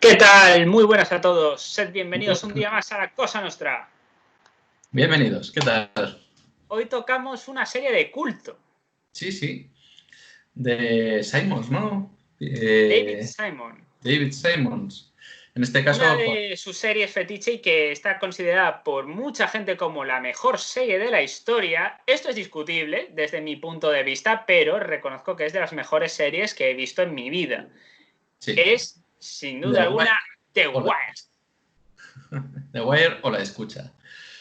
¿Qué tal? Muy buenas a todos. Sed bienvenidos un día más a La Cosa Nostra. Bienvenidos, ¿qué tal? Hoy tocamos una serie de culto. Sí, de Simons, ¿no? David Simon. David Simons. En este caso... Una de sus series fetiche y que está considerada por mucha gente como la mejor serie de la historia. Esto es discutible desde mi punto de vista, pero reconozco que es de las mejores series que he visto en mi vida. Sí. Es, sin duda alguna, The Wire. The Wire o La Escucha.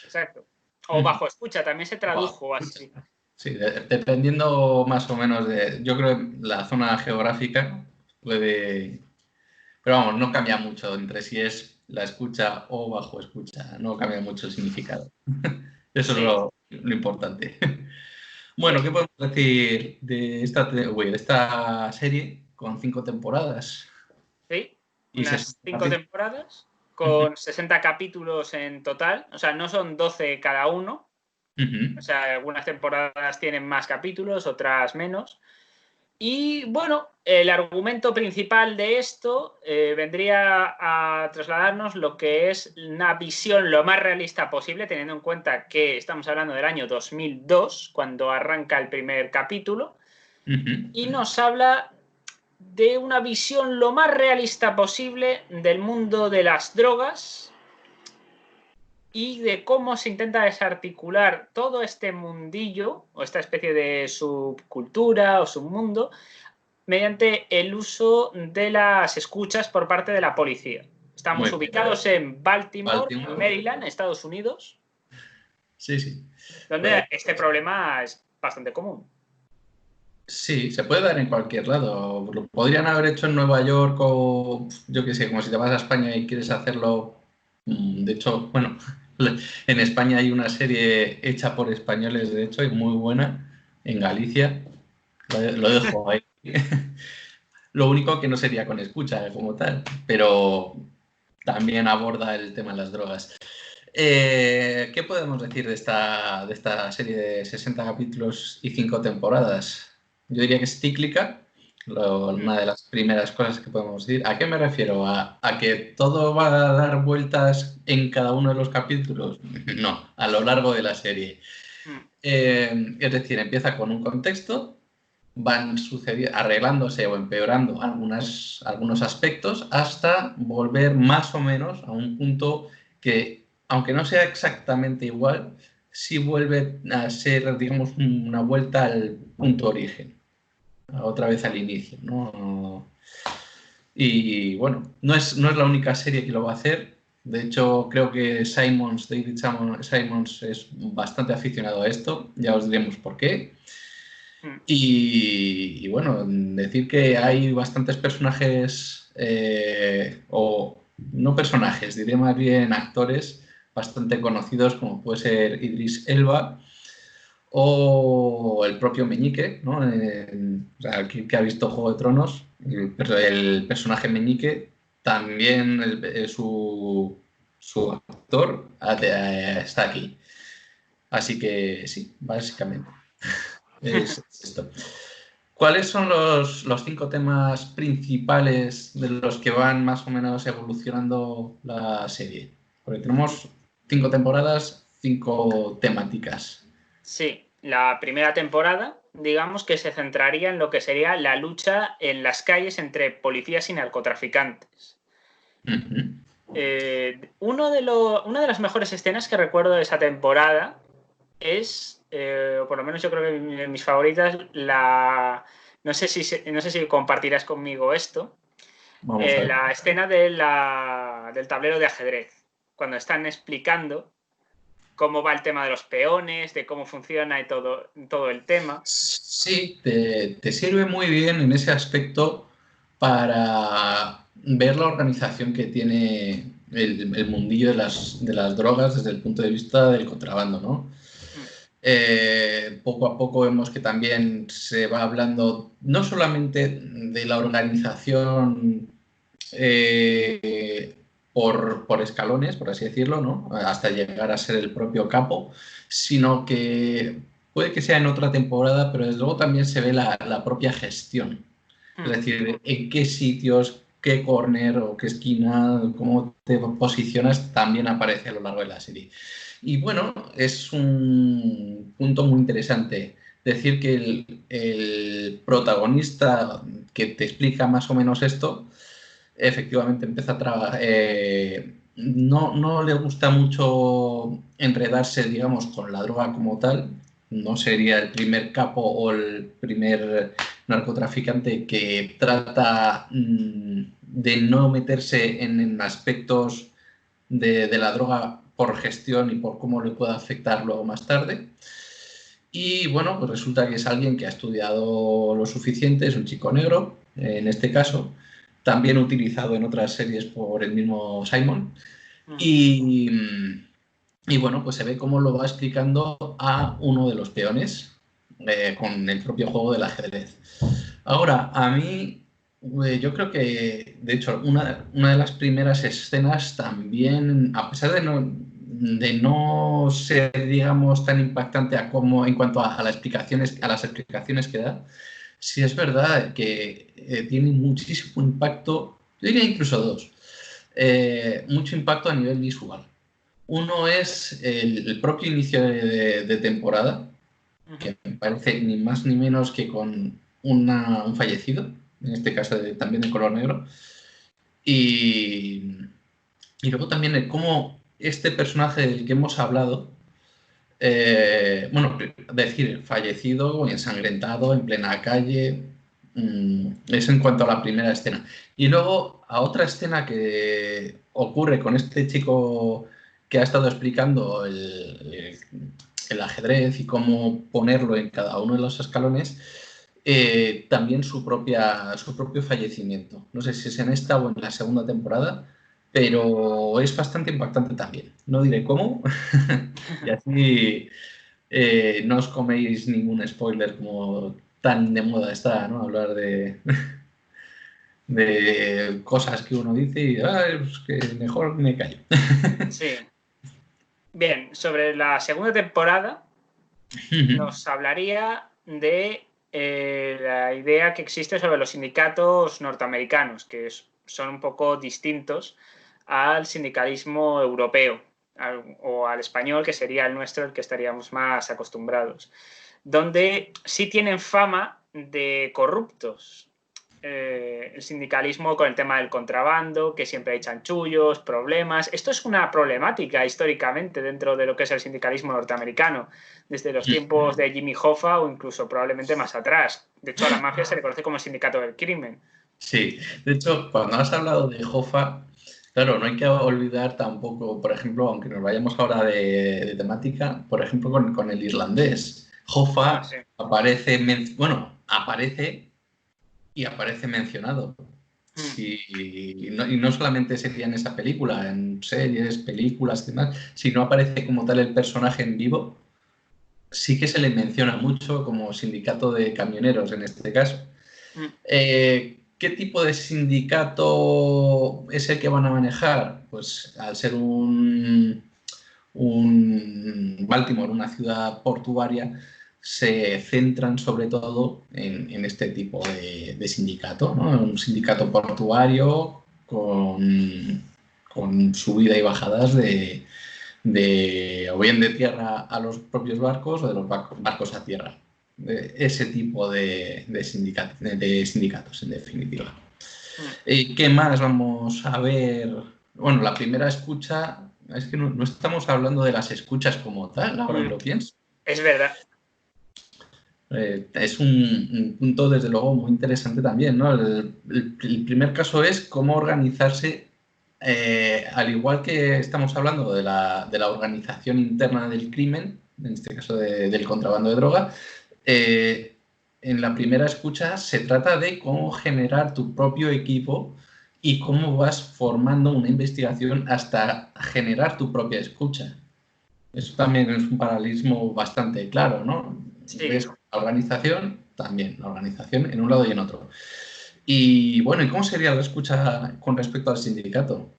Exacto. O Bajo Escucha, también se tradujo así. Sí, dependiendo más o menos de... Yo creo que la zona geográfica puede... Pero vamos, no cambia mucho entre si es La Escucha o Bajo Escucha. No cambia mucho el significado. Eso sí. Es lo importante. Bueno, ¿qué podemos decir de esta serie con 5 temporadas? Sí, unas 5 temporadas con 60 capítulos en total. O sea, no son 12 cada uno. O sea, algunas temporadas tienen más capítulos, otras menos. Y bueno, el argumento principal de esto vendría a trasladarnos lo que es una visión lo más realista posible, teniendo en cuenta que estamos hablando del año 2002, cuando arranca el primer capítulo, y nos habla de una visión lo más realista posible del mundo de las drogas y de cómo se intenta desarticular todo este mundillo o esta especie de subcultura o submundo mediante el uso de las escuchas por parte de la policía. Estamos ubicados en Baltimore, Maryland, Estados Unidos. Sí. Donde este problema es bastante común. Sí, se puede dar en cualquier lado. Lo podrían haber hecho en Nueva York o, yo qué sé, como si te vas a España y quieres hacerlo. De hecho, bueno, en España hay una serie hecha por españoles, de hecho, y muy buena, en Galicia. Lo dejo ahí. Lo único que no sería con escucha como tal, pero también aborda el tema de las drogas. ¿Qué podemos decir de esta serie de 60 capítulos y 5 temporadas? Yo diría que es cíclica, una de las primeras cosas que podemos decir. ¿A qué me refiero? ¿A que todo va a dar vueltas en cada uno de los capítulos? No, a lo largo de la serie. Es decir, empieza con un contexto, van arreglándose o empeorando algunos aspectos hasta volver más o menos a un punto que, aunque no sea exactamente igual, sí vuelve a ser, digamos, una vuelta al punto origen, otra vez al inicio, ¿no? Y bueno, no es la única serie que lo va a hacer. De hecho, creo que David Simons es bastante aficionado a esto, ya os diremos por qué. Y bueno, decir que hay bastantes personajes, o no personajes, diré más bien actores bastante conocidos, como puede ser Idris Elba o el propio Meñique, ¿no? O sea, que ha visto Juego de Tronos, el personaje Meñique, también su actor está aquí. Así que sí, básicamente. Es esto. ¿Cuáles son los 5 temas principales de los que van más o menos evolucionando la serie? Porque tenemos 5 temporadas, 5 temáticas. Sí, la primera temporada, digamos que se centraría en lo que sería la lucha en las calles entre policías y narcotraficantes. Una de las mejores escenas que recuerdo de esa temporada es, o por lo menos yo creo que de mis favoritas, no sé si compartirás conmigo esto, la escena del tablero de ajedrez, cuando están explicando cómo va el tema de los peones, de cómo funciona y todo el tema. Sí, te sirve muy bien en ese aspecto para ver la organización que tiene el mundillo de las drogas desde el punto de vista del contrabando, ¿no? Poco a poco vemos que también se va hablando no solamente de la organización por escalones, por así decirlo, ¿no? Hasta llegar a ser el propio capo, sino que puede que sea en otra temporada, pero desde luego también se ve la propia gestión. Es decir, en qué sitios, qué corner o qué esquina, cómo te posicionas, también aparece a lo largo de la serie. Y bueno, es un punto muy interesante. Decir que el protagonista que te explica más o menos esto, efectivamente empieza a trabajar. No le gusta mucho enredarse, digamos, con la droga como tal. No sería el primer capo o el primer narcotraficante que trata de no meterse en aspectos de la droga por gestión y por cómo le puede afectar luego más tarde. Y bueno, pues resulta que es alguien que ha estudiado lo suficiente, es un chico negro, en este caso, también utilizado en otras series por el mismo Simon. Y, y bueno, pues se ve cómo lo va explicando a uno de los peones con el propio juego del ajedrez. Ahora, a mí, yo creo que, de hecho, una de las primeras escenas también, a pesar de no ser, digamos, tan impactante en cuanto a las explicaciones que da, sí es verdad que tiene muchísimo impacto, yo diría incluso dos, mucho impacto a nivel visual. Uno es el propio inicio de temporada, que me parece ni más ni menos que con un fallecido, en este caso también de color negro. Y luego también el cómo este personaje del que hemos hablado, bueno, decir fallecido, ensangrentado, en plena calle, eso en cuanto a la primera escena. Y luego a otra escena que ocurre con este chico que ha estado explicando el ajedrez y cómo ponerlo en cada uno de los escalones, también su propio fallecimiento. No sé si es en esta o en la segunda temporada, pero es bastante impactante también. No diré cómo, y así no os coméis ningún spoiler como tan de moda está, ¿no? Hablar de cosas que uno dice y pues que mejor me callo. Sí. Bien, sobre la segunda temporada nos hablaría de la idea que existe sobre los sindicatos norteamericanos, que son un poco distintos al sindicalismo europeo o al español, que sería el nuestro, el que estaríamos más acostumbrados, donde sí tienen fama de corruptos. El sindicalismo con el tema del contrabando, que siempre hay chanchullos, problemas. Esto es una problemática históricamente dentro de lo que es el sindicalismo norteamericano, desde los tiempos de Jimmy Hoffa o incluso probablemente más atrás. De hecho, a la mafia se le conoce como el sindicato del crimen. Sí, de hecho, cuando has hablado de Hoffa, claro, no hay que olvidar tampoco, por ejemplo, aunque nos vayamos ahora de temática, por ejemplo, con el irlandés. Hoffa Sí. aparece, aparece y aparece mencionado. Sí, y no solamente sería en esa película, en series, películas y demás, sino aparece como tal el personaje en vivo. Sí que se le menciona mucho como sindicato de camioneros en este caso. ¿Qué tipo de sindicato es el que van a manejar? Pues al ser un Baltimore, una ciudad portuaria, se centran sobre todo en este tipo de sindicato, ¿no? Un sindicato portuario con subida y bajadas o bien de tierra a los propios barcos o de los barcos a tierra. Ese tipo de sindicatos, en definitiva. ¿Qué más vamos a ver? Bueno, la primera escucha, es que no estamos hablando de las escuchas como tal, ahora que lo pienso. Es verdad. Es un punto, desde luego, muy interesante también, ¿no? El primer caso es cómo organizarse, al igual que estamos hablando de la organización interna del crimen, en este caso del contrabando de droga, en la primera escucha se trata de cómo generar tu propio equipo y cómo vas formando una investigación hasta generar tu propia escucha. Eso también es un paralelismo bastante claro, ¿no? Sí. Ves la organización, también la organización en un lado y en otro. Y bueno, ¿y cómo sería la escucha con respecto al sindicato?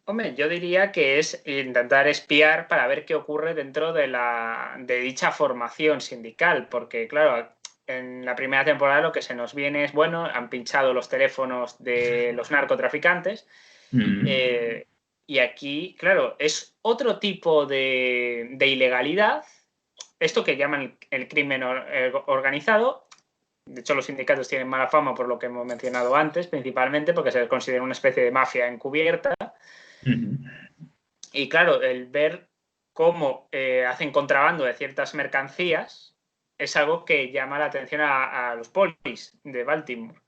Hombre, yo diría que es intentar espiar para ver qué ocurre dentro de dicha formación sindical, porque claro, en la primera temporada lo que se nos viene es, bueno, han pinchado los teléfonos de los narcotraficantes. Y aquí, claro, es otro tipo de ilegalidad, esto que llaman el crimen organizado. De hecho, los sindicatos tienen mala fama por lo que hemos mencionado antes, principalmente porque se les considera una especie de mafia encubierta. Y claro, el ver cómo hacen contrabando de ciertas mercancías es algo que llama la atención a los polis de Baltimore.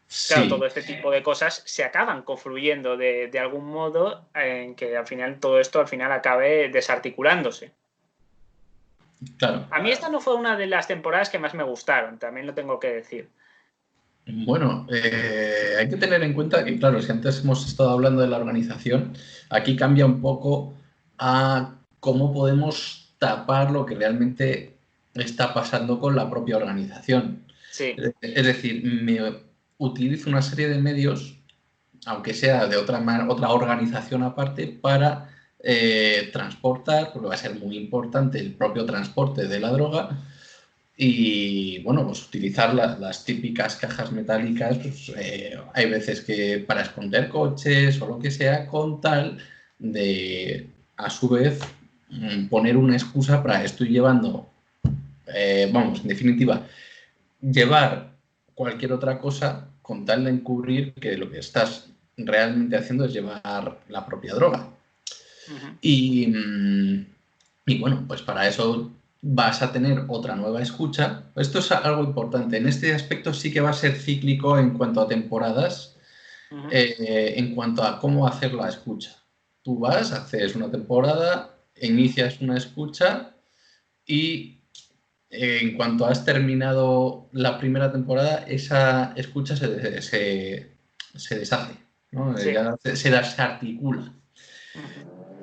Sí. Claro, todo este tipo de cosas se acaban confluyendo de algún modo en que al final todo esto acabe desarticulándose. Claro. A mí esta no fue una de las temporadas que más me gustaron, también lo tengo que decir. Bueno, hay que tener en cuenta que, claro, si antes hemos estado hablando de la organización, aquí cambia un poco a cómo podemos tapar lo que realmente está pasando con la propia organización. Sí. Es decir, me utilizo una serie de medios, aunque sea de otra organización aparte, para transportar, porque va a ser muy importante el propio transporte de la droga. Y bueno, pues utilizar las típicas cajas metálicas, pues, hay veces que para esconder coches o lo que sea, con tal de, a su vez, poner una excusa para estoy llevando, vamos, en definitiva, llevar cualquier otra cosa con tal de encubrir que lo que estás realmente haciendo es llevar la propia droga. Y bueno, pues para eso vas a tener otra nueva escucha. Esto es algo importante. En este aspecto sí que va a ser cíclico en cuanto a temporadas, en cuanto a cómo hacer la escucha. Tú vas, haces una temporada, inicias una escucha y en cuanto has terminado la primera temporada, esa escucha se deshace, ¿no? Sí. Ya se desarticula.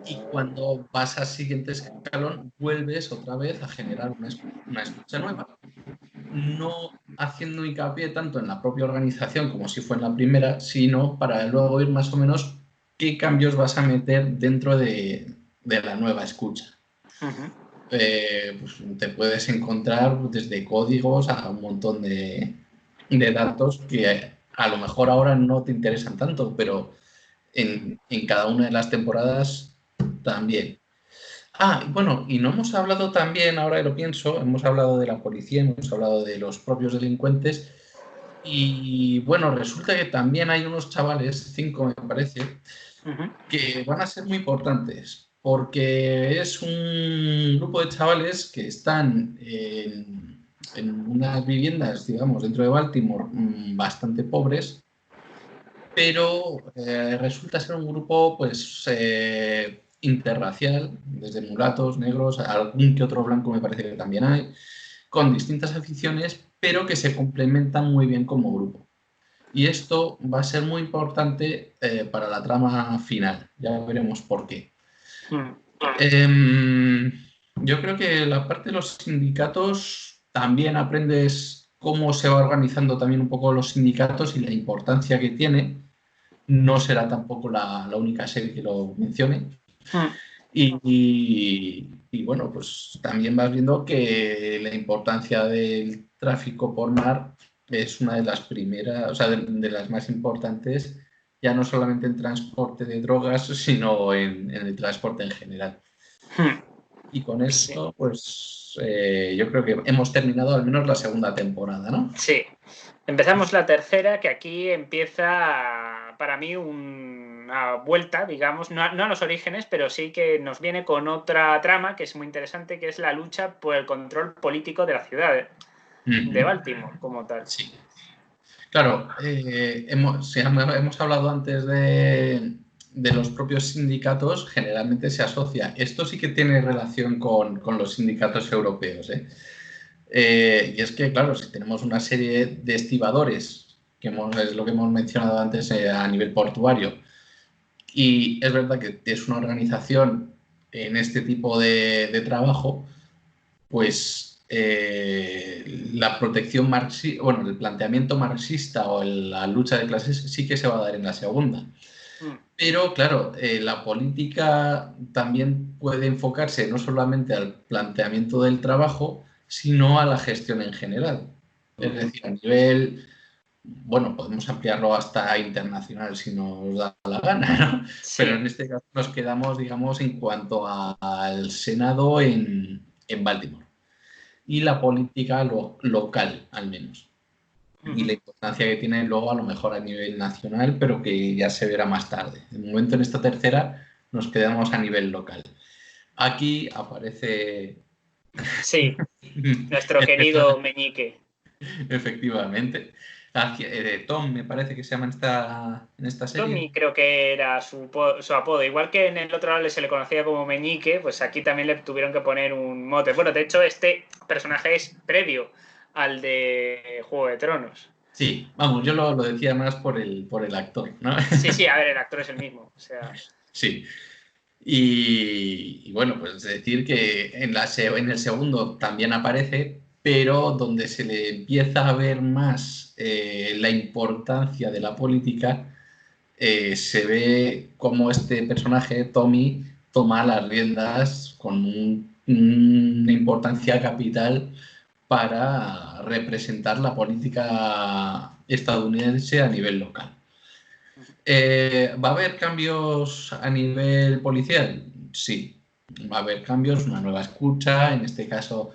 Y cuando vas al siguiente escalón, vuelves otra vez a generar una escucha nueva. No haciendo hincapié tanto en la propia organización como si fue en la primera, sino para luego ir más o menos qué cambios vas a meter dentro de la nueva escucha. Pues te puedes encontrar desde códigos a un montón de datos que a lo mejor ahora no te interesan tanto, pero en cada una de las temporadas también. Bueno, y no hemos hablado también, ahora que lo pienso, hemos hablado de la policía, hemos hablado de los propios delincuentes y bueno, resulta que también hay unos chavales, 5 me parece, que van a ser muy importantes porque es un grupo de chavales que están en unas viviendas, digamos, dentro de Baltimore bastante pobres, pero resulta ser un grupo pues interracial, desde mulatos, negros, algún que otro blanco me parece que también hay, con distintas aficiones, pero que se complementan muy bien como grupo. Y esto va a ser muy importante para la trama final, ya veremos por qué. Yo creo que la parte de los sindicatos también aprendes cómo se va organizando también un poco los sindicatos y la importancia que tiene. No será tampoco la única serie que lo mencione. Y bueno, pues también vas viendo que la importancia del tráfico por mar es una de las primeras, o sea, de las más importantes, ya no solamente en transporte de drogas, sino en el transporte en general. Y con esto, pues yo creo que hemos terminado al menos la segunda temporada, ¿no? Sí. Empezamos la tercera, que aquí empieza para mí una vuelta, digamos, no a los orígenes, pero sí que nos viene con otra trama que es muy interesante, que es la lucha por el control político de la ciudad de Baltimore, como tal. Sí. Claro, hemos hablado antes de los propios sindicatos, generalmente se asocia. Esto sí que tiene relación con los sindicatos europeos, y es que, claro, si tenemos una serie de estibadores, que es lo que hemos mencionado antes a nivel portuario, y es verdad que es una organización en este tipo de trabajo, pues la protección marxista, bueno, el planteamiento marxista o la lucha de clases sí que se va a dar en la segunda. Pero claro, la política también puede enfocarse no solamente al planteamiento del trabajo, sino a la gestión en general. Es decir, a nivel, bueno, podemos ampliarlo hasta internacional si nos da la gana, ¿no? Sí. Pero en este caso nos quedamos, digamos, en cuanto al Senado en Baltimore y la política local, al menos. Y la importancia que tiene luego a lo mejor a nivel nacional, pero que ya se verá más tarde. De momento en esta tercera nos quedamos a nivel local. Aquí aparece... Sí, nuestro querido Meñique. Efectivamente. Tom, me parece que se llama en esta serie. Tommy creo que era su apodo. Igual que en el otro lado se le conocía como Meñique, pues aquí también le tuvieron que poner un mote. Bueno, de hecho, este personaje es previo al de Juego de Tronos. Sí, vamos, yo lo decía más por el actor, ¿no? Sí, a ver, el actor es el mismo. O sea... Sí. Y bueno, pues decir que en el segundo también aparece, pero donde se le empieza a ver más la importancia de la política, se ve cómo este personaje, Tommy, toma las riendas con una importancia capital para representar la política estadounidense a nivel local. ¿Va a haber cambios a nivel policial? Sí, va a haber cambios, una nueva escucha, en este caso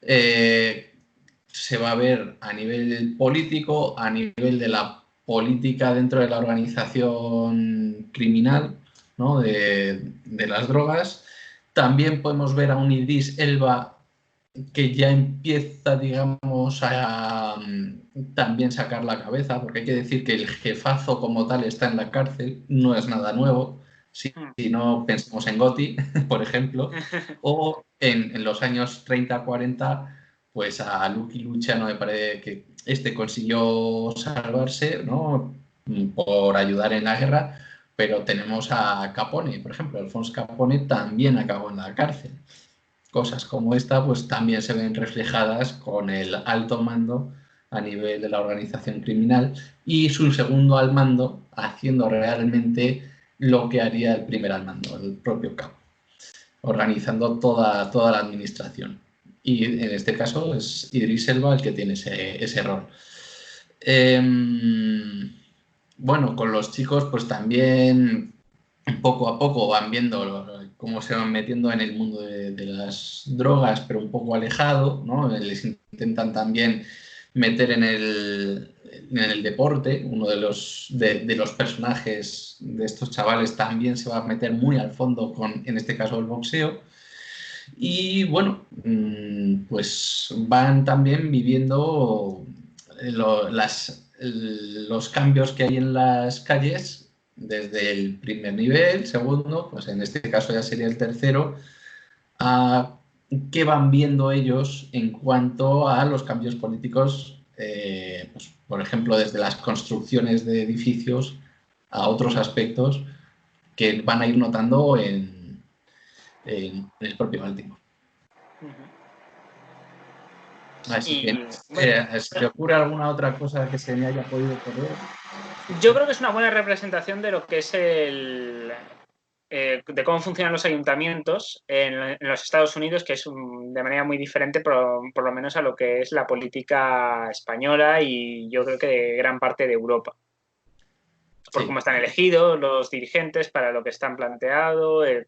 se va a ver a nivel político, a nivel de la política dentro de la organización criminal, ¿no? de las drogas. También podemos ver a un Idris Elba que ya empieza, digamos, a también sacar la cabeza, porque hay que decir que el jefazo como tal está en la cárcel, no es nada nuevo. Si no pensamos en Gotti, por ejemplo, o en los años 30-40, pues a Lucky Luciano me parece que este consiguió salvarse, ¿no? Por ayudar en la guerra, pero tenemos a Capone, por ejemplo, Alfonso Capone también acabó en la cárcel. Cosas como esta pues también se ven reflejadas con el alto mando a nivel de la organización criminal y su segundo al mando haciendo realmente lo que haría el primer al mando, el propio capo, organizando toda la administración. Y en este caso es Idris Elba el que tiene ese rol. Bueno, con los chicos pues también poco a poco van viendo cómo se van metiendo en el mundo de las drogas, pero un poco alejado, ¿no? Les intentan también meter en el deporte. Uno de los personajes de estos chavales también se va a meter muy al fondo con, en este caso, el boxeo. Y bueno, pues van también viviendo los cambios que hay en las calles desde el primer nivel, segundo, pues en este caso ya sería el tercero, a qué van viendo ellos en cuanto a los cambios políticos, pues, por ejemplo, desde las construcciones de edificios a otros aspectos que van a ir notando en el propio Baltimore. Así que, ¿se te ocurre alguna otra cosa que se me haya podido ocurrir? Yo creo que es una buena representación de lo que es de cómo funcionan los ayuntamientos en los Estados Unidos, que es de manera muy diferente, por lo menos a lo que es la política española y yo creo que de gran parte de Europa. Por cómo están elegidos los dirigentes, para lo que están planteado, el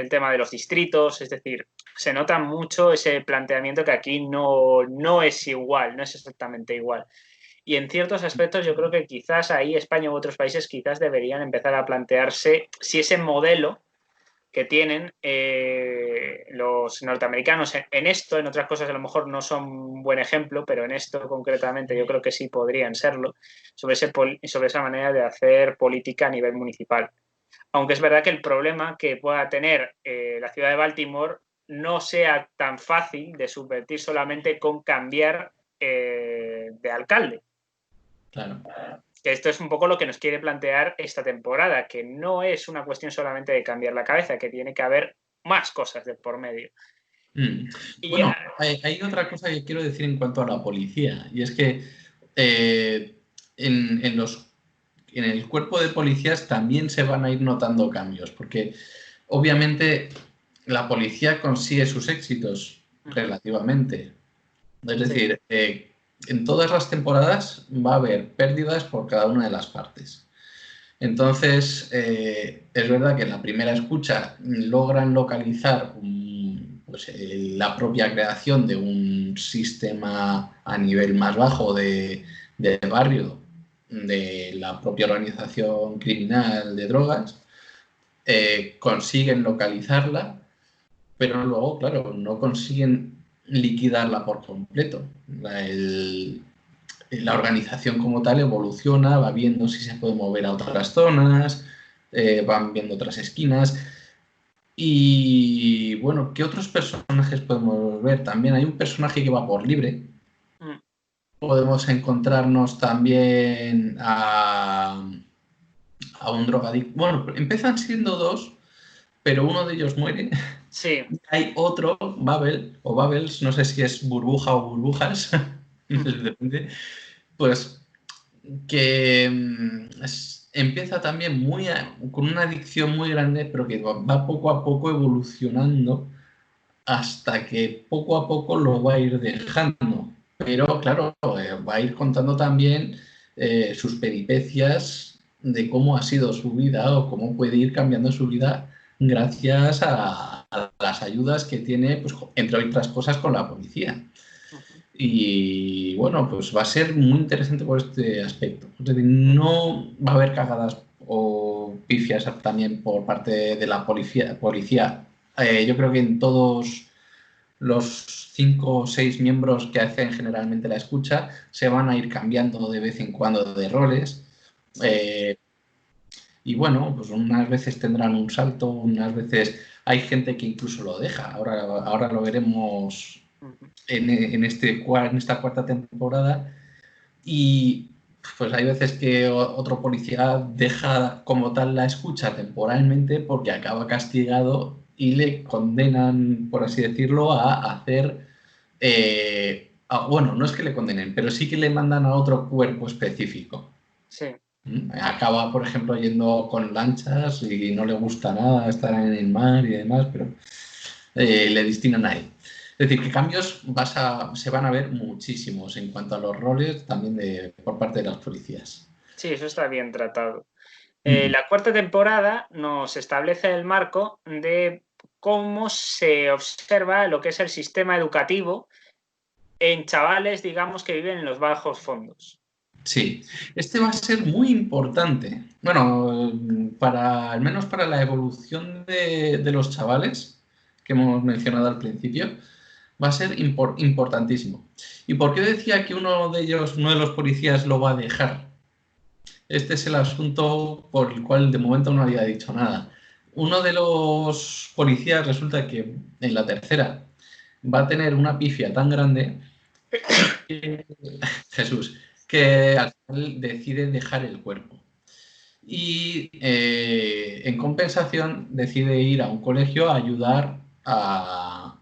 tema de los distritos, es decir, se nota mucho ese planteamiento que aquí no es igual, no es exactamente igual. Y en ciertos aspectos yo creo que quizás ahí España u otros países quizás deberían empezar a plantearse si ese modelo que tienen los norteamericanos en esto, en otras cosas a lo mejor no son un buen ejemplo, pero en esto concretamente yo creo que sí podrían serlo, sobre esa manera de hacer política a nivel municipal. Aunque es verdad que el problema que pueda tener la ciudad de Baltimore no sea tan fácil de subvertir solamente con cambiar de alcalde. Claro. Que esto es un poco lo que nos quiere plantear esta temporada, que no es una cuestión solamente de cambiar la cabeza, que tiene que haber más cosas de por medio. Bueno, hay otra cosa que quiero decir en cuanto a la policía, y es que en el cuerpo de policías también se van a ir notando cambios, porque obviamente la policía consigue sus éxitos relativamente, Es decir, en todas las temporadas va a haber pérdidas por cada una de las partes. Entonces, es verdad que en la primera escucha logran localizar pues, la propia creación de un sistema a nivel más bajo de barrio de la propia organización criminal de drogas, consiguen localizarla, pero luego, claro, no consiguen liquidarla por completo. La organización como tal evoluciona, va viendo si se puede mover a otras zonas, van viendo otras esquinas. Y bueno, ¿qué otros personajes podemos ver? También hay un personaje que va por libre. Podemos encontrarnos también a un drogadicto. Bueno, empiezan siendo dos, pero uno de ellos muere. Sí. Hay otro, Babel, o Babels, no sé si es burbuja o burbujas, depende, pues que empieza también con una adicción muy grande, pero que va poco a poco evolucionando hasta que poco a poco lo va a ir dejando. Pero claro, va a ir contando también sus peripecias de cómo ha sido su vida o cómo puede ir cambiando su vida gracias a las ayudas que tiene, pues, entre otras cosas, con la policía. Y bueno, pues va a ser muy interesante por este aspecto. Es decir, no va a haber cagadas o pifias también por parte de la policía. Yo creo que en todos los 5 o 6 miembros que hacen generalmente la escucha se van a ir cambiando de vez en cuando de roles. Y bueno, pues unas veces tendrán un salto, unas veces hay gente que incluso lo deja. Ahora lo veremos en esta cuarta temporada. Y pues hay veces que otro policía deja como tal la escucha temporalmente porque acaba castigado y le condenan, por así decirlo, a hacer... bueno, no es que le condenen, pero sí que le mandan a otro cuerpo específico. Sí. Acaba, por ejemplo, yendo con lanchas y no le gusta nada estar en el mar y demás, pero le destinan a él. Es decir, que cambios se van a ver muchísimos en cuanto a los roles también por parte de las policías. Sí, eso está bien tratado. La cuarta temporada nos establece el marco de cómo se observa lo que es el sistema educativo en chavales, digamos, que viven en los bajos fondos. Sí, este va a ser muy importante. Bueno, al menos para la evolución de los chavales que hemos mencionado al principio, va a ser importantísimo. ¿Y por qué decía que uno de los policías lo va a dejar? Este es el asunto por el cual de momento no había dicho nada. Uno de los policías resulta que en la tercera va a tener una pifia tan grande que, Jesús, que al final decide dejar el cuerpo. Y en compensación decide ir a un colegio a ayudar a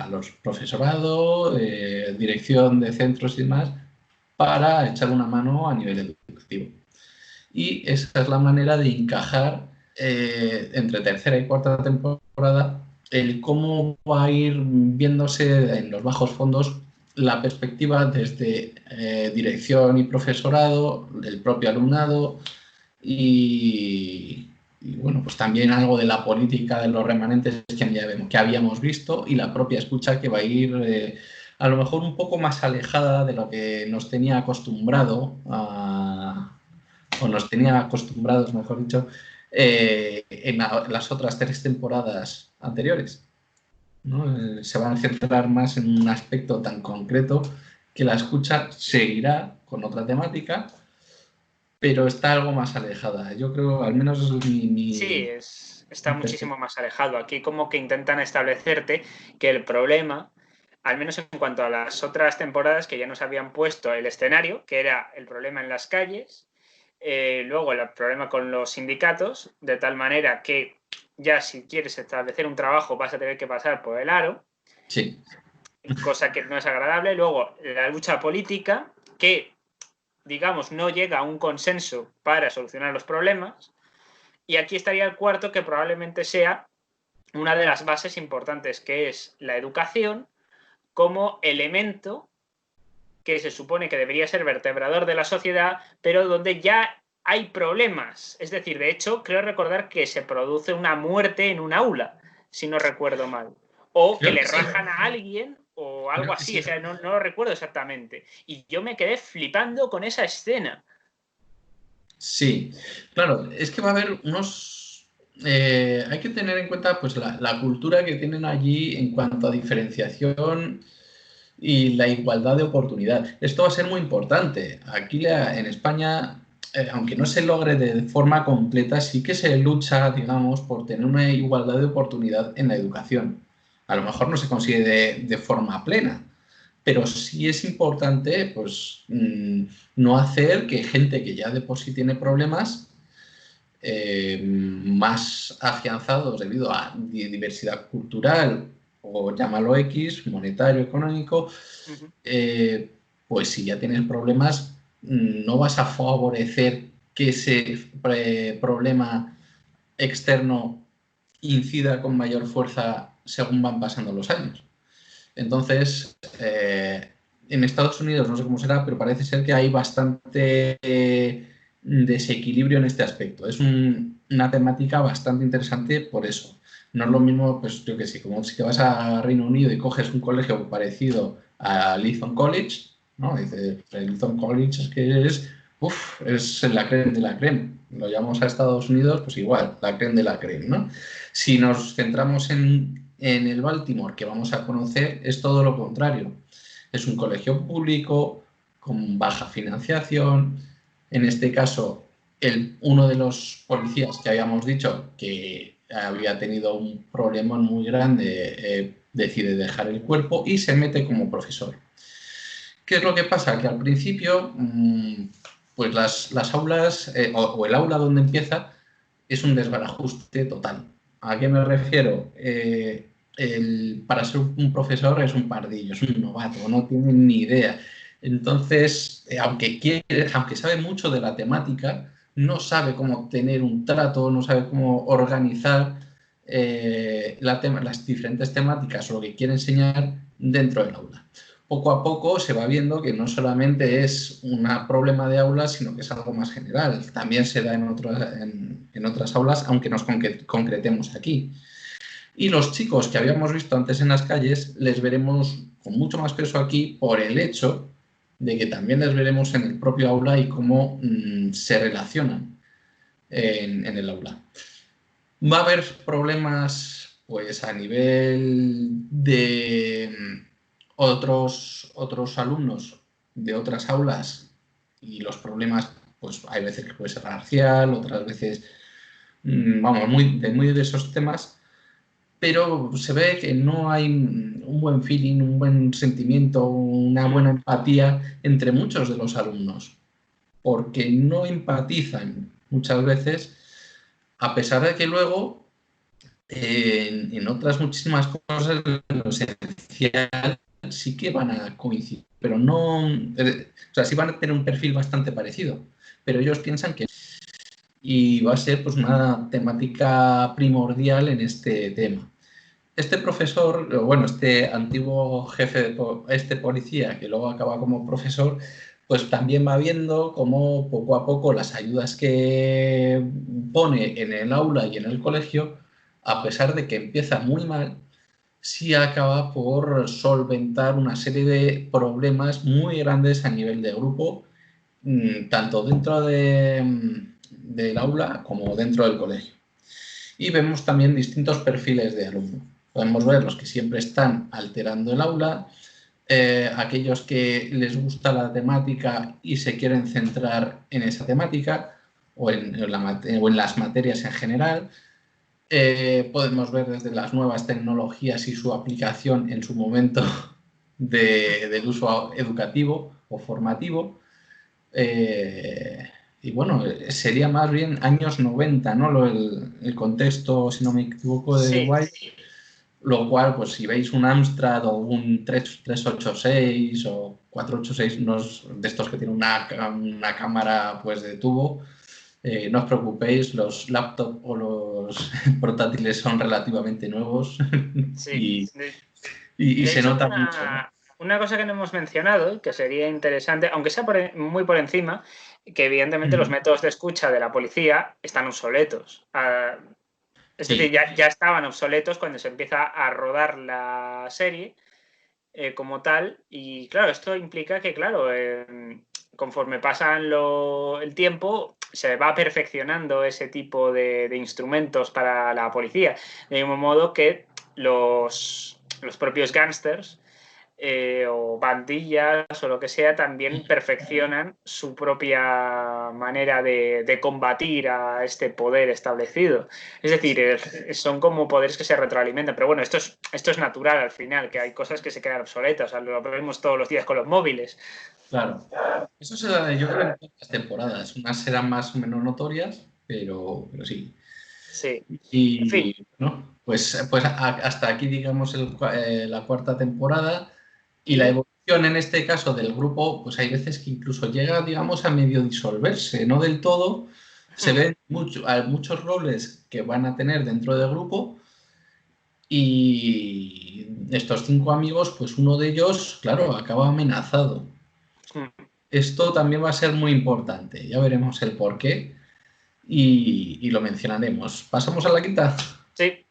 los profesorados, dirección de centros y demás, para echar una mano a nivel educativo. Y esa es la manera de encajar entre tercera y cuarta temporada el cómo va a ir viéndose en los bajos fondos la perspectiva desde dirección y profesorado, del propio alumnado y bueno, pues también algo de la política de los remanentes que habíamos visto y la propia escucha que va a ir a lo mejor un poco más alejada de lo que nos tenía acostumbrado o nos tenía acostumbrados, mejor dicho, en las otras 3 temporadas anteriores, ¿no? Se van a centrar más en un aspecto tan concreto que la escucha seguirá con otra temática, pero está algo más alejada. Yo creo, al menos es Sí, está muchísimo más alejado. Aquí como que intentan establecerte que el problema, al menos en cuanto a las otras temporadas que ya nos habían puesto el escenario, que era el problema en las calles, luego el problema con los sindicatos, de tal manera que ya si quieres establecer un trabajo vas a tener que pasar por el aro. Sí. Cosa que no es agradable. Luego la lucha política, que digamos no llega a un consenso para solucionar los problemas. Y aquí estaría el cuarto, que probablemente sea una de las bases importantes, que es la educación como elemento que se supone que debería ser vertebrador de la sociedad, pero donde ya hay problemas. Es decir, de hecho, creo recordar que se produce una muerte en un aula, si no recuerdo mal. O que le rajan a alguien o algo así. O sea, no lo recuerdo exactamente. Y yo me quedé flipando con esa escena. Sí, claro, es que va a haber unos... hay que tener en cuenta pues la cultura que tienen allí en cuanto a diferenciación y la igualdad de oportunidad. Esto va a ser muy importante. Aquí en España, aunque no se logre de forma completa, sí que se lucha, digamos, por tener una igualdad de oportunidad en la educación. A lo mejor no se consigue de forma plena, pero sí es importante pues, no hacer que gente que ya de por sí tiene problemas más afianzados debido a diversidad cultural o llámalo X, monetario, económico, pues si ya tienes problemas, no vas a favorecer que ese problema externo incida con mayor fuerza según van pasando los años. Entonces, en Estados Unidos no sé cómo será, pero parece ser que hay bastante desequilibrio en este aspecto. Es una temática bastante interesante por eso. No es lo mismo, pues yo que sé, como si te vas a Reino Unido y coges un colegio parecido a Lytham College, ¿no? Dices, Lytham College es la creme de la creme. Lo llamamos a Estados Unidos, pues igual, la creme de la creme, ¿no? Si nos centramos en el Baltimore que vamos a conocer, es todo lo contrario. Es un colegio público con baja financiación. En este caso, uno de los policías que habíamos dicho que había tenido un problema muy grande, decide dejar el cuerpo y se mete como profesor. ¿Qué es lo que pasa? Que al principio, pues las aulas, o el aula donde empieza, es un desbarajuste total. ¿A qué me refiero? Para ser un profesor es un pardillo, es un novato, no tiene ni idea. Entonces, aunque sabe mucho de la temática, no sabe cómo tener un trato, no sabe cómo organizar las diferentes temáticas o lo que quiere enseñar dentro del aula. Poco a poco se va viendo que no solamente es un problema de aula, sino que es algo más general. También se da en otras aulas, aunque nos concretemos aquí. Y los chicos que habíamos visto antes en las calles, les veremos con mucho más peso aquí por el hecho de que también les veremos en el propio aula y cómo se relacionan en el aula. Va a haber problemas pues a nivel de otros alumnos de otras aulas y los problemas, pues hay veces que puede ser racial, otras veces, vamos, muy de esos temas, pero se ve que no hay un buen feeling, un buen sentimiento, una buena empatía entre muchos de los alumnos, porque no empatizan muchas veces, a pesar de que luego en otras muchísimas cosas lo esencial sí que van a coincidir, pero no, o sea, sí van a tener un perfil bastante parecido, pero ellos piensan que y va a ser pues una temática primordial en este tema. Este profesor, bueno, este antiguo jefe de este policía que luego acaba como profesor, pues también va viendo cómo poco a poco las ayudas que pone en el aula y en el colegio, a pesar de que empieza muy mal, sí acaba por solventar una serie de problemas muy grandes a nivel de grupo, tanto dentro del aula como dentro del colegio. Y vemos también distintos perfiles de alumnos. Podemos ver los que siempre están alterando el aula, aquellos que les gusta la temática y se quieren centrar en esa temática o en las materias en general. Podemos ver desde las nuevas tecnologías y su aplicación en su momento del uso educativo o formativo. Y bueno, sería más bien años 90, ¿no? El contexto, si no me equivoco, de White. Sí. Lo cual, pues si veis un Amstrad o un 386 o 486, unos de estos que tienen una cámara pues de tubo, no os preocupéis, los laptops o los portátiles son relativamente nuevos. Sí. y se hecho, nota mucho, ¿no? una cosa que no hemos mencionado, que sería interesante, aunque sea muy por encima, que evidentemente los métodos de escucha de la policía están obsoletos. Es decir, ya estaban obsoletos cuando se empieza a rodar la serie como tal. Y claro, esto implica que, claro, conforme pasa el tiempo, se va perfeccionando ese tipo de instrumentos para la policía. De mismo modo que los propios gángsters o bandillas o lo que sea también perfeccionan su propia manera de combatir a este poder establecido. Es decir, son como poderes que se retroalimentan. Pero bueno, esto es natural al final, que hay cosas que se quedan obsoletas. O sea, lo vemos todos los días con los móviles. Claro. Eso se da, yo creo, en todas las temporadas. Unas serán más o menos notorias, pero sí. Sí. Y en fin. ¿no? Pues hasta aquí, digamos, la cuarta temporada. Y la evolución en este caso del grupo, pues hay veces que incluso llega, digamos, a medio disolverse, no del todo. Se ven muchos roles que van a tener dentro del grupo. Y estos 5 amigos, pues uno de ellos, claro, acaba amenazado. Esto también va a ser muy importante. Ya veremos el porqué y lo mencionaremos. ¿Pasamos a la quinta? Sí,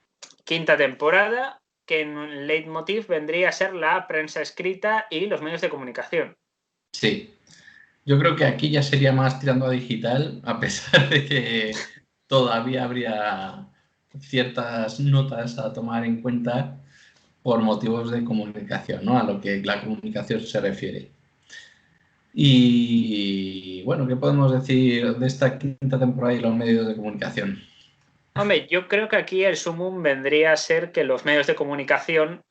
quinta temporada, que en un leitmotiv vendría a ser la prensa escrita y los medios de comunicación. Sí. Yo creo que aquí ya sería más tirando a digital, a pesar de que todavía habría ciertas notas a tomar en cuenta por motivos de comunicación, ¿no? A lo que la comunicación se refiere. Y bueno, ¿qué podemos decir de esta quinta temporada y los medios de comunicación? Hombre, yo creo que aquí el sumum vendría a ser que los medios de comunicación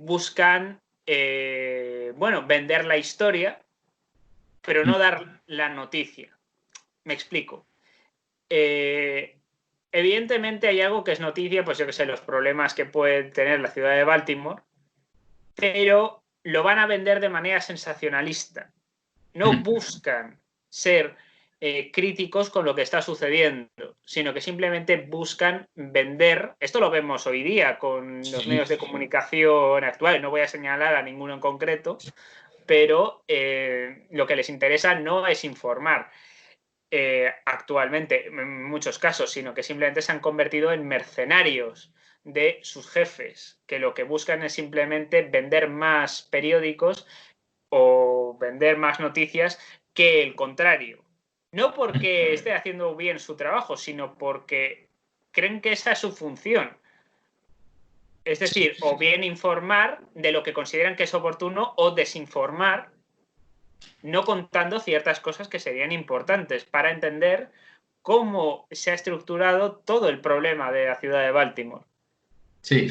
buscan, vender la historia, pero no dar la noticia. Me explico. Evidentemente hay algo que es noticia, pues yo que sé, los problemas que puede tener la ciudad de Baltimore, pero lo van a vender de manera sensacionalista. No buscan ser críticos con lo que está sucediendo, sino que simplemente buscan vender. Esto lo vemos hoy día con los medios de comunicación actuales. No voy a señalar a ninguno en concreto, pero lo que les interesa no es informar actualmente, en muchos casos, sino que simplemente se han convertido en mercenarios de sus jefes, que lo que buscan es simplemente vender más periódicos o vender más noticias que el contrario. No porque esté haciendo bien su trabajo, sino porque creen que esa es su función. Es decir, o bien informar de lo que consideran que es oportuno o desinformar, no contando ciertas cosas que serían importantes para entender cómo se ha estructurado todo el problema de la ciudad de Baltimore. Sí,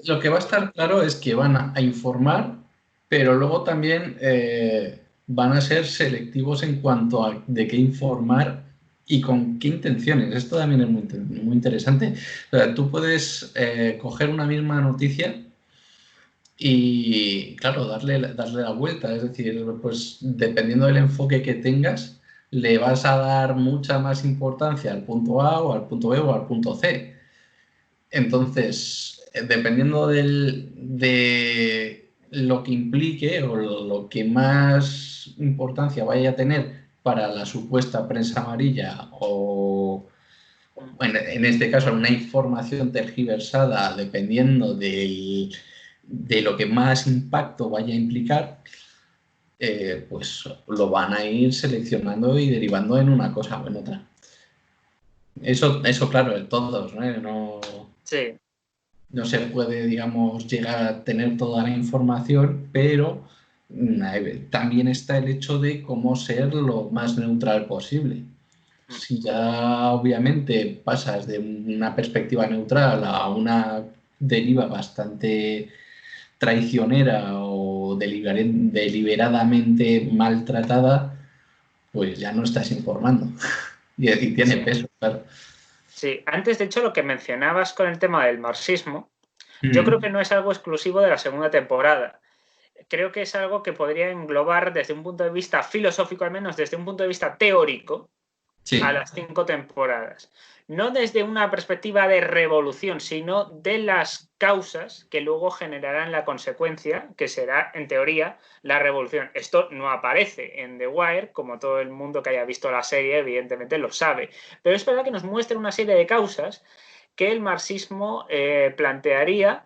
lo que va a estar claro es que van a informar, pero luego también van a ser selectivos en cuanto a de qué informar y con qué intenciones. Esto también es muy interesante. O sea, tú puedes coger una misma noticia y, claro, darle la vuelta. Es decir, pues dependiendo del enfoque que tengas, le vas a dar mucha más importancia al punto A o al punto B o al punto C. Entonces, dependiendo de lo que implique o lo que más importancia vaya a tener para la supuesta prensa amarilla o, en este caso, una información tergiversada, dependiendo de lo que más impacto vaya a implicar, pues lo van a ir seleccionando y derivando en una cosa o en otra. Eso claro, en todos, ¿no? Sí. No se puede, digamos, llegar a tener toda la información, pero también está el hecho de cómo ser lo más neutral posible. Si ya obviamente pasas de una perspectiva neutral a una deriva bastante traicionera o deliberadamente maltratada, pues ya no estás informando. Y tiene peso, claro. Sí, antes de hecho lo que mencionabas con el tema del marxismo, yo creo que no es algo exclusivo de la segunda temporada. Creo que es algo que podría englobar desde un punto de vista filosófico, al menos desde un punto de vista teórico, a las 5 temporadas. No desde una perspectiva de revolución, sino de las causas que luego generarán la consecuencia, que será, en teoría, la revolución. Esto no aparece en The Wire, como todo el mundo que haya visto la serie, evidentemente lo sabe. Pero es verdad que nos muestra una serie de causas que el marxismo plantearía,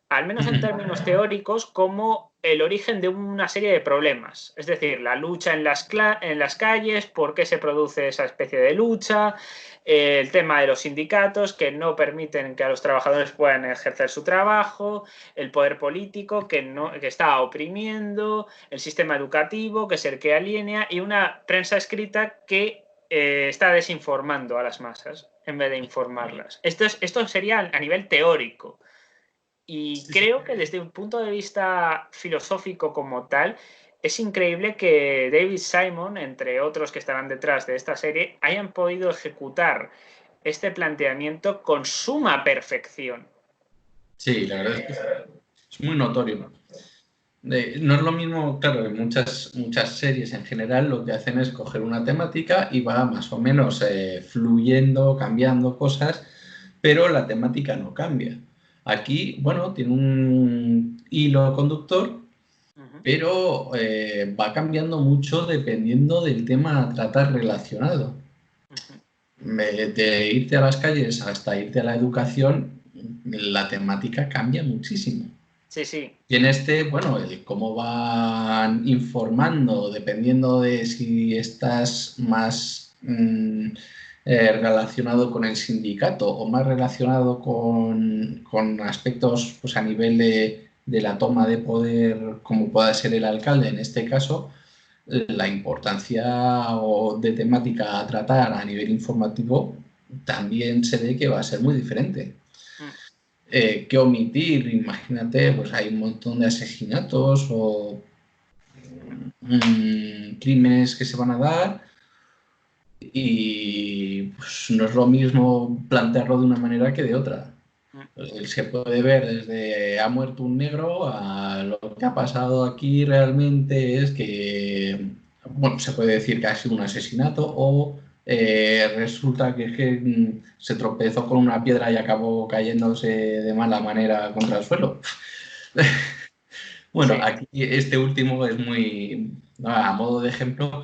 al menos en términos teóricos, como el origen de una serie de problemas. Es decir, la lucha en las calles, por qué se produce esa especie de lucha, el tema de los sindicatos que no permiten que a los trabajadores puedan ejercer su trabajo, el poder político que está oprimiendo, el sistema educativo que es el que aliena y una prensa escrita que está desinformando a las masas en vez de informarlas. Esto sería a nivel teórico. Y creo que desde un punto de vista filosófico como tal, es increíble que David Simon, entre otros que estarán detrás de esta serie, hayan podido ejecutar este planteamiento con suma perfección. Sí, la verdad es que es muy notorio. No es lo mismo, claro, en muchas series en general lo que hacen es coger una temática y va más o menos fluyendo, cambiando cosas, pero la temática no cambia. Aquí, bueno, tiene un hilo conductor, pero va cambiando mucho dependiendo del tema a tratar relacionado. De irte a las calles hasta irte a la educación, la temática cambia muchísimo. Sí, sí. Y en este, bueno, el cómo van informando, dependiendo de si estás más relacionado con el sindicato o más relacionado con aspectos pues, a nivel de la toma de poder, como pueda ser el alcalde en este caso, la importancia de temática a tratar a nivel informativo también se ve que va a ser muy diferente. ¿Qué omitir? Imagínate, pues hay un montón de asesinatos o crímenes que se van a dar y pues, no es lo mismo plantearlo de una manera que de otra. Se puede ver desde ha muerto un negro a lo que ha pasado aquí realmente es que, bueno, se puede decir que ha sido un asesinato o resulta que se tropezó con una piedra y acabó cayéndose de mala manera contra el suelo. Bueno, sí. Aquí este último es muy, a modo de ejemplo,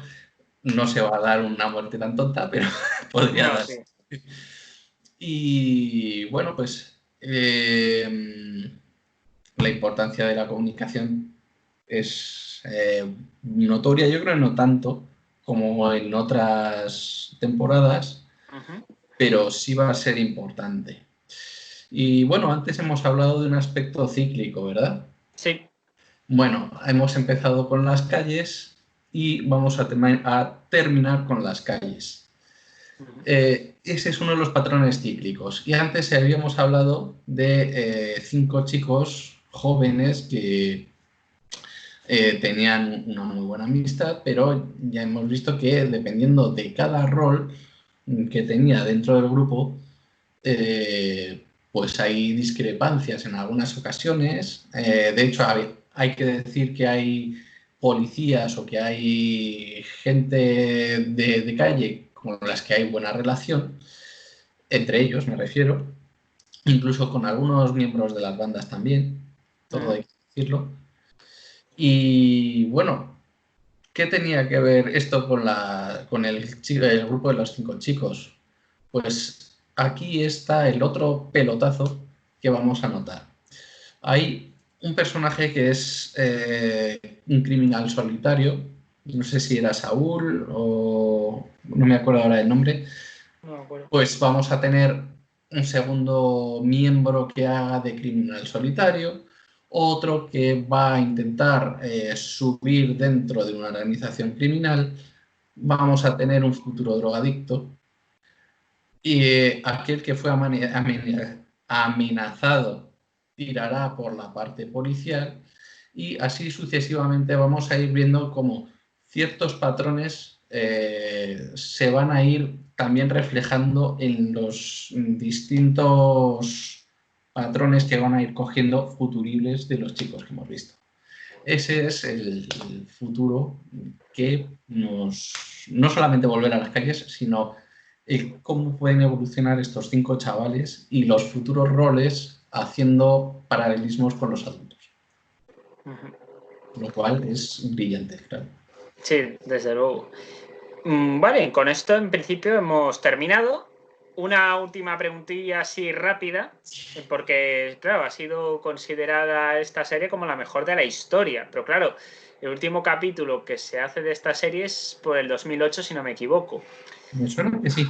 no se va a dar una muerte tan tonta, pero podría dar. Sí. Y bueno, pues la importancia de la comunicación es notoria, yo creo que no tanto como en otras temporadas, pero sí va a ser importante. Y bueno, antes hemos hablado de un aspecto cíclico, ¿verdad? Sí. Bueno, hemos empezado con las calles y vamos a terminar con las calles. Ese es uno de los patrones cíclicos. Y antes habíamos hablado de 5 chicos jóvenes que tenían una muy buena amistad, pero ya hemos visto que dependiendo de cada rol que tenía dentro del grupo, pues hay discrepancias en algunas ocasiones. De hecho, hay que decir que hay policías o que hay gente de calle con las que hay buena relación, entre ellos me refiero, incluso con algunos miembros de las bandas también, todo hay que decirlo. Y bueno, ¿qué tenía que ver esto con el grupo de los 5 chicos? Pues aquí está el otro pelotazo que vamos a notar. Hay un personaje que es un criminal solitario, no sé si era Saúl o no me acuerdo ahora del nombre. No me acuerdo. Pues vamos a tener un segundo miembro que haga de criminal solitario, otro que va a intentar subir dentro de una organización criminal, vamos a tener un futuro drogadicto y aquel que fue amenazado tirará por la parte policial y así sucesivamente vamos a ir viendo cómo ciertos patrones se van a ir también reflejando en los distintos patrones que van a ir cogiendo futuribles de los chicos que hemos visto. Ese es el futuro que no solamente volver a las calles, sino cómo pueden evolucionar estos 5 chavales y los futuros roles haciendo paralelismos con los adultos. Lo cual es brillante, claro. Sí, desde luego. Vale, con esto en principio hemos terminado. Una última preguntilla así rápida, porque claro, ha sido considerada esta serie como la mejor de la historia, pero claro, el último capítulo que se hace de esta serie es por el 2008, si no me equivoco. Me suena que sí.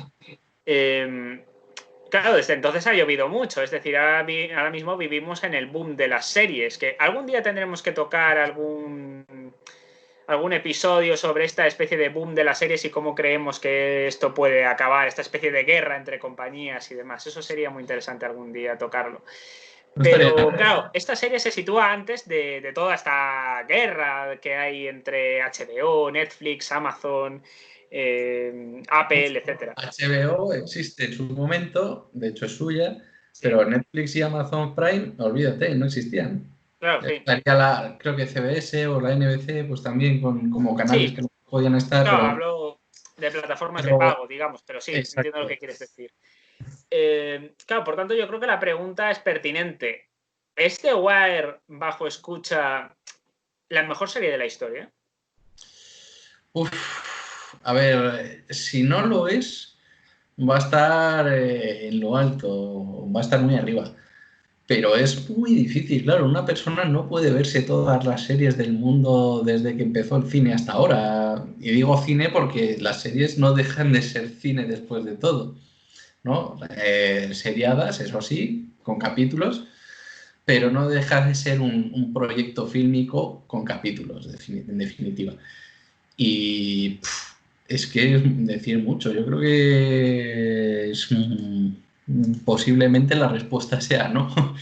Claro, desde entonces ha llovido mucho, es decir, ahora mismo vivimos en el boom de las series, que algún día tendremos que tocar algún episodio sobre esta especie de boom de las series y cómo creemos que esto puede acabar, esta especie de guerra entre compañías y demás. Eso sería muy interesante algún día tocarlo. Pero claro, esta serie se sitúa antes de toda esta guerra que hay entre HBO, Netflix, Amazon, Apple, etcétera. HBO existe en su momento, de hecho es suya, sí. Pero Netflix y Amazon Prime, olvídate, no existían. Claro, sí. Creo que CBS o la NBC, pues también como canales que no podían estar. Claro, hablo de plataformas de pago, digamos, pero sí, exacto. Entiendo lo que quieres decir. Claro, por tanto, yo creo que la pregunta es pertinente. ¿Es The Wire, bajo escucha, la mejor serie de la historia? A ver, si no lo es, va a estar en lo alto, va a estar muy arriba. Pero es muy difícil, claro, una persona no puede verse todas las series del mundo desde que empezó el cine hasta ahora. Y digo cine porque las series no dejan de ser cine después de todo, ¿no? Seriadas, eso sí, con capítulos, pero no deja de ser un proyecto fílmico con capítulos, en definitiva. Y es que es decir mucho, yo creo que es, posiblemente la respuesta sea no.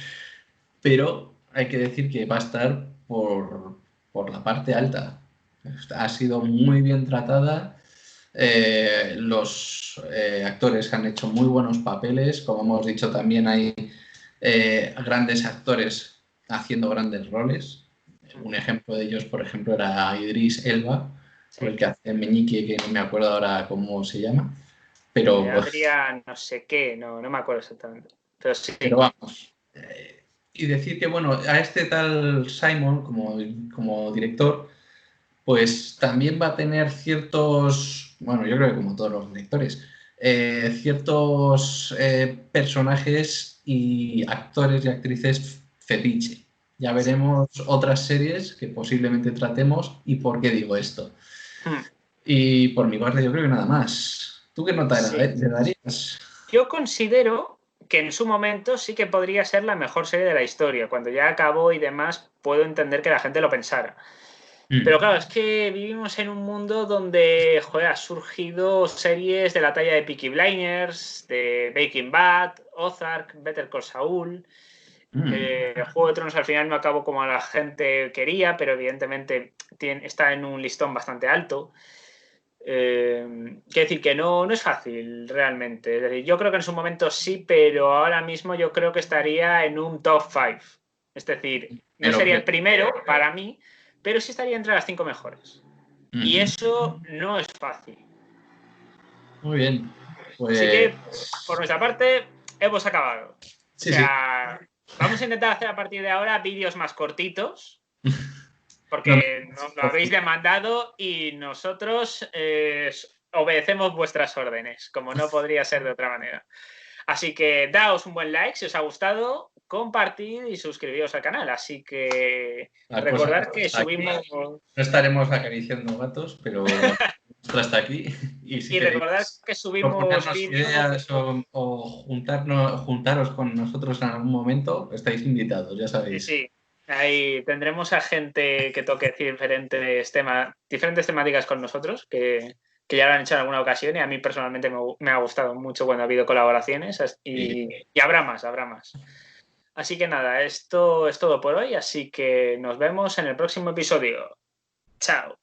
Pero hay que decir que va a estar por la parte alta. Ha sido muy bien tratada. Los actores han hecho muy buenos papeles. Como hemos dicho, también hay grandes actores haciendo grandes roles. Un ejemplo de ellos, por ejemplo, era Idris Elba, sí. El que hace Meñique, que no me acuerdo ahora cómo se llama. Pero Adrián, no sé qué, no me acuerdo exactamente. Pero sí. Pero vamos. Y decir que, bueno, a este tal Simon, como director, pues también va a tener ciertos, bueno, yo creo que como todos los directores, ciertos personajes y actores y actrices fetiche. Ya veremos otras series que posiblemente tratemos y por qué digo esto. Y por mi parte yo creo que nada más. ¿Tú qué nota le darías? Yo considero que en su momento sí que podría ser la mejor serie de la historia. Cuando ya acabó y demás, puedo entender que la gente lo pensara. Pero claro, es que vivimos en un mundo donde, joder, ha surgido series de la talla de Peaky Blinders, de Breaking Bad, Ozark, Better Call Saul. Juego de Tronos al final no acabó como la gente quería, pero evidentemente está en un listón bastante alto. Quiero decir que no es fácil realmente. Es decir, yo creo que en su momento sí, pero ahora mismo yo creo que estaría en un top 5. Es decir, no sería el primero para mí, pero sí estaría entre las 5 mejores. Y eso no es fácil. Muy bien. Pues... Así que, por nuestra parte, hemos acabado. Sí, o sea, vamos a intentar hacer a partir de ahora vídeos más cortitos. Porque nos lo habéis demandado y nosotros obedecemos vuestras órdenes, como no podría ser de otra manera. Así que daos un buen like si os ha gustado, compartid y suscribiros al canal. Así que recordad que subimos... No estaremos acariciando gatos, pero hasta aquí. Y recordad que subimos vídeos o juntaros con nosotros en algún momento, estáis invitados, ya sabéis. Sí. Ahí tendremos a gente que toque diferentes temáticas con nosotros, que ya lo han hecho en alguna ocasión y a mí personalmente me ha gustado mucho cuando ha habido colaboraciones y habrá más. Así que nada, esto es todo por hoy, así que nos vemos en el próximo episodio. Chao.